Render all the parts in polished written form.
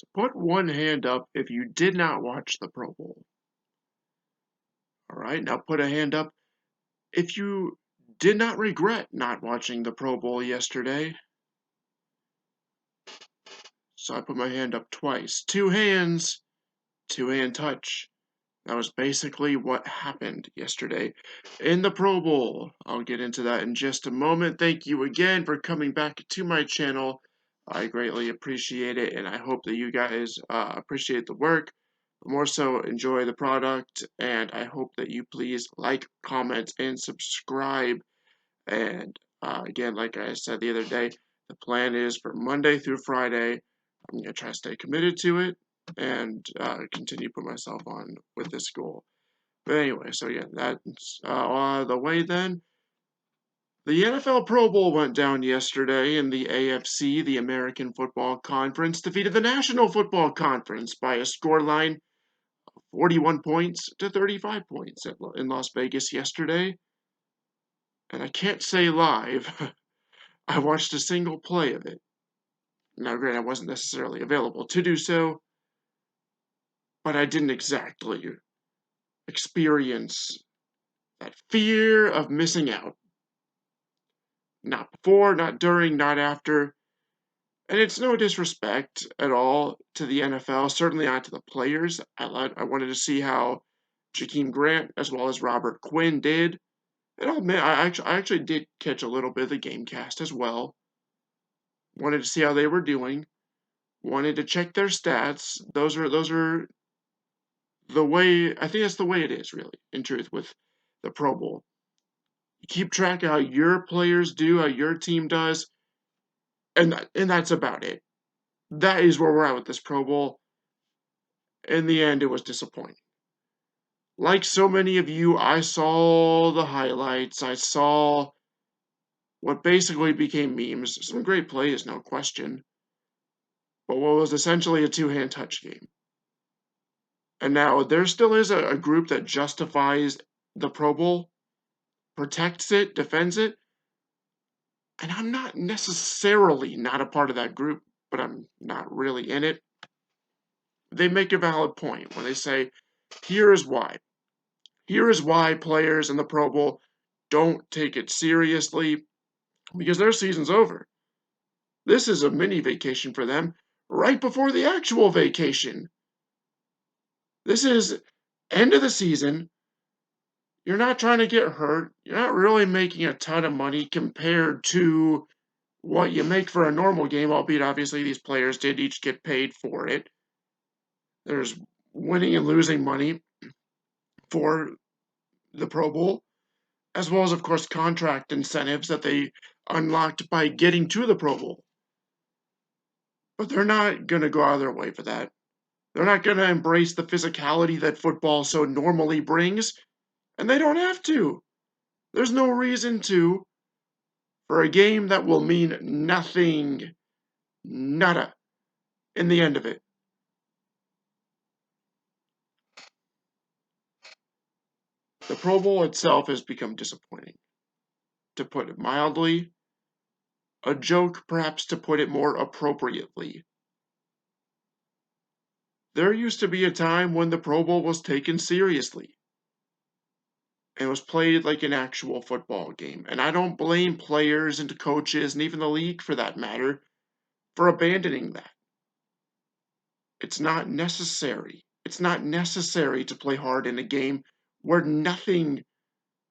So put one hand up if you did not watch the Pro Bowl. All right, now put a hand up if you did not regret not watching the Pro Bowl yesterday. So I put my hand up twice. Two hands, two-hand touch. That was basically what happened yesterday in the Pro Bowl. I'll get into that in just a moment. Thank you again for coming back to my channel. I greatly appreciate it, and I hope that you guys appreciate the work, but more so enjoy the product, and I hope that you please like, comment, and subscribe. And again, like I said the other day, the plan is for Monday through Friday. I'm going to try to stay committed to it and continue to put myself on with this goal. But anyway, so yeah, that's the way then. The NFL Pro Bowl went down yesterday, and the AFC, the American Football Conference, defeated the National Football Conference by a scoreline of 41 points to 35 points in Las Vegas yesterday. And I can't say live, I watched a single play of it. Now, granted, I wasn't necessarily available to do so, but I didn't exactly experience that fear of missing out. Not before, not during, not after. And it's no disrespect at all to the NFL, certainly not to the players. I wanted to see how Jakeem Grant as well as Robert Quinn did. And I'll admit, I actually did catch a little bit of the GameCast as well. Wanted to see how they were doing. Wanted to check their stats. Those are the way, I think that's the way it is, really, in truth, with the Pro Bowl. You keep track of how your players do, how your team does, and that's about it. That is where we're at with this Pro Bowl. In the end, it was disappointing. Like so many of you, I saw the highlights. I saw what basically became memes. Some great plays, no question. But what was essentially a two-hand touch game. And now there still is a group that justifies the Pro Bowl, protects it, defends it. And I'm not necessarily not a part of that group, but I'm not really in it. They make a valid point when they say, here is why. Here is why players in the Pro Bowl don't take it seriously, because their season's over. This is a mini vacation for them right before the actual vacation. This is end of the season. You're not trying to get hurt. You're not really making a ton of money compared to what you make for a normal game, albeit obviously these players did each get paid for it. There's winning and losing money for the Pro Bowl, as well as, of course, contract incentives that they unlocked by getting to the Pro Bowl. But they're not going to go out of their way for that. They're not going to embrace the physicality that football so normally brings, and they don't have to. There's no reason to for a game that will mean nothing, nada, in the end of it. The Pro Bowl itself has become disappointing, to put it mildly. A joke, perhaps, to put it more appropriately. There used to be a time when the Pro Bowl was taken seriously and was played like an actual football game. And I don't blame players and coaches and even the league, for that matter, for abandoning that. It's not necessary. It's not necessary to play hard in a game where nothing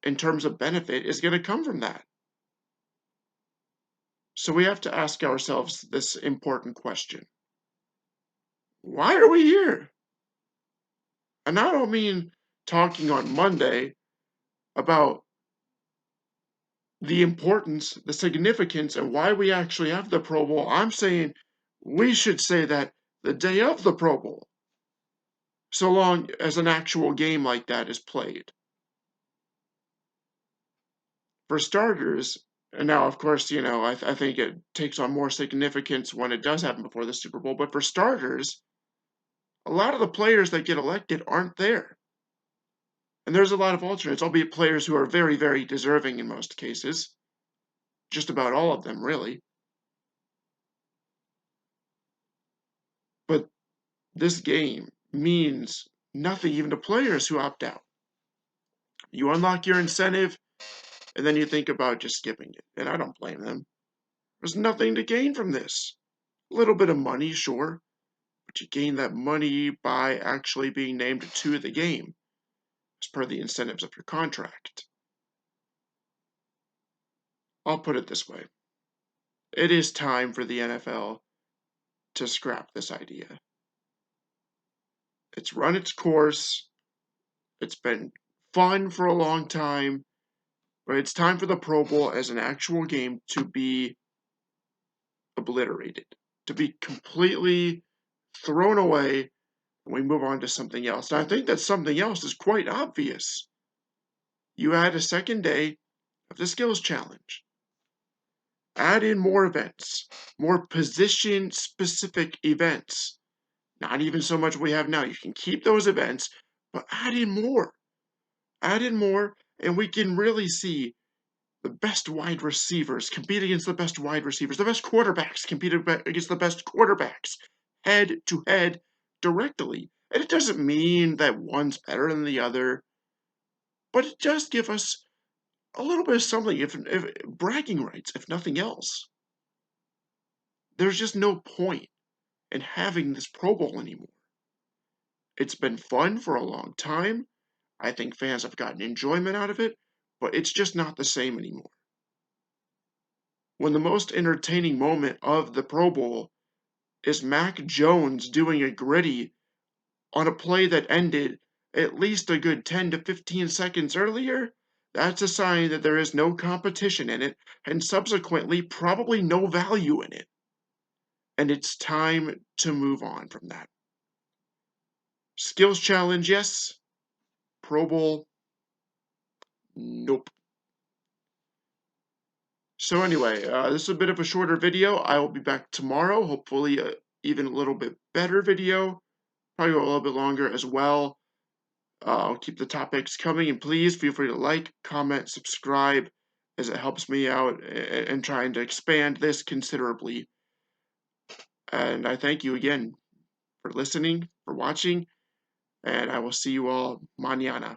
in terms of benefit is going to come from that. So we have to ask ourselves this important question. Why are we here? And I don't mean talking on Monday about the importance, the significance, and why we actually have the Pro Bowl. I'm saying we should say that the day of the Pro Bowl, so long as an actual game like that is played. For starters, and now, of course, I think it takes on more significance when it does happen before the Super Bowl, but for starters, a lot of the players that get elected aren't there. And there's a lot of alternates, albeit players who are very, very deserving in most cases. Just about all of them, really. But this game means nothing even to players who opt out. You unlock your incentive, and then you think about just skipping it, and I don't blame them. There's nothing to gain from this. A little bit of money, sure, but you gain that money by actually being named to the game, as per the incentives of your contract. I'll put it this way. It is time for the NFL to scrap this idea. It's run its course. It's been fun for a long time, but it's time for the Pro Bowl as an actual game to be obliterated, to be completely thrown away, and we move on to something else. And I think that something else is quite obvious. You add a second day of the skills challenge. Add in more events, more position-specific events. Not even so much we have now. You can keep those events, but add in more. Add in more, and we can really see the best wide receivers compete against the best wide receivers. The best quarterbacks compete against the best quarterbacks, head to head, directly. And it doesn't mean that one's better than the other, but it does give us a little bit of something, if bragging rights, if nothing else. There's just no point in having this Pro Bowl anymore. It's been fun for a long time. I think fans have gotten enjoyment out of it, but it's just not the same anymore. When the most entertaining moment of the Pro Bowl is Mac Jones doing a gritty on a play that ended at least a good 10 to 15 seconds earlier, that's a sign that there is no competition in it, and subsequently probably no value in it. And it's time to move on from that. Skills challenge, yes. Pro Bowl, nope. So anyway, this is a bit of a shorter video. I will be back tomorrow, hopefully even a little bit better video. Probably go a little bit longer as well. I'll keep the topics coming, and please feel free to like, comment, subscribe, as it helps me out in trying to expand this considerably. And I thank you again for listening, for watching, and I will see you all mañana.